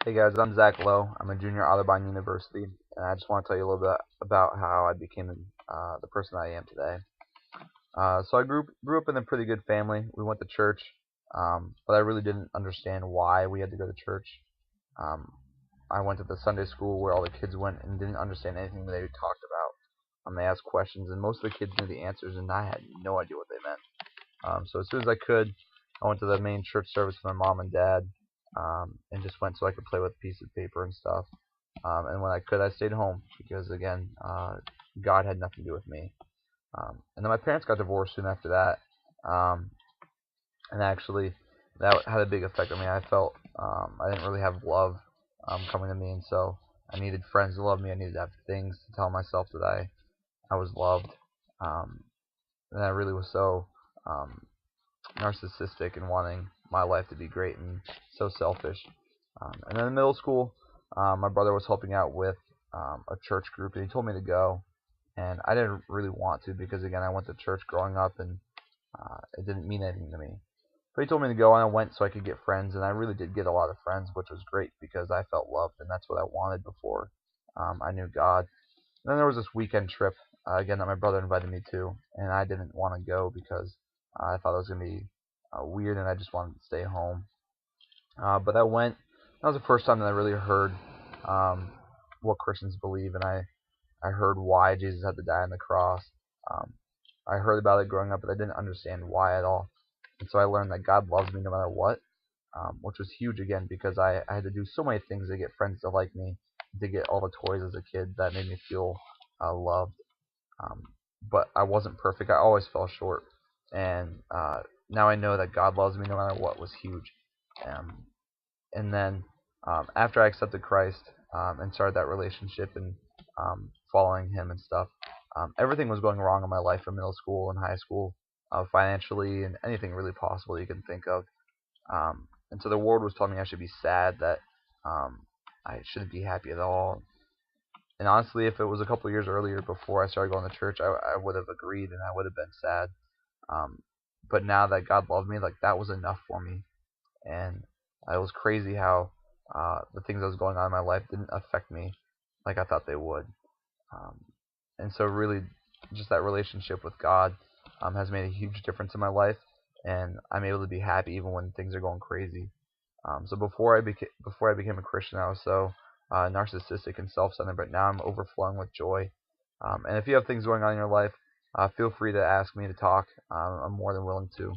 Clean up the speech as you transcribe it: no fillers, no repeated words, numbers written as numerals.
Hey guys, I'm Zach Lowe. I'm a junior at Otterbein University, and I just want to tell you a little bit about how I became the person I am today. So I grew up in a pretty good family. We went to church, but I really didn't understand why we had to go to church. Um, I went to the Sunday school where all the kids went and didn't understand anything that they talked about. They asked questions, and most of the kids knew the answers, and I had no idea what they meant. So as soon as I could, I went to the main church service with my mom and dad, and just went so I could play with a piece of paper and stuff. And when I could, I stayed home because again, God had nothing to do with me. And then my parents got divorced soon after that, um, and actually that had a big effect on me. I felt I didn't really have love coming to me, and so I needed friends to love me. I needed to have things to tell myself that I was loved. Um, and I really was so um, narcissistic and wanting my life to be great and so selfish. And then in middle school, my brother was helping out with a church group, and he told me to go. And I didn't really want to because, again, I went to church growing up, and it didn't mean anything to me. But he told me to go, and I went so I could get friends, and I really did get a lot of friends, which was great because I felt loved, and that's what I wanted before I knew God. And then there was this weekend trip, again, that my brother invited me to, and I didn't want to go because I thought it was going to be weird, and I just wanted to stay home. But I went. That was the first time that I really heard um, what Christians believe, and I heard why Jesus had to die on the cross. Um, I heard about it growing up, but I didn't understand why at all. And so I learned that God loves me no matter what, which was huge again because I had to do so many things to get friends to like me, to get all the toys as a kid that made me feel loved. Um, but I wasn't perfect. I always fell short, and now I know that God loves me no matter what was huge. Um, and then after I accepted Christ and started that relationship and following Him and stuff, everything was going wrong in my life from middle school and high school, financially and anything really possible you can think of. And so the world was telling me I should be sad, that I shouldn't be happy at all. And honestly, if it was a couple of years earlier before I started going to church, I would have agreed and I would have been sad. Um, but now that God loved me, like that was enough for me. And it was crazy how the things that was going on in my life didn't affect me like I thought they would. Um, and so really, just that relationship with God has made a huge difference in my life, and I'm able to be happy even when things are going crazy. So before I became a Christian, I was so narcissistic and self-centered, but now I'm overflowing with joy. And if you have things going on in your life, feel free to ask me to talk. I'm more than willing to.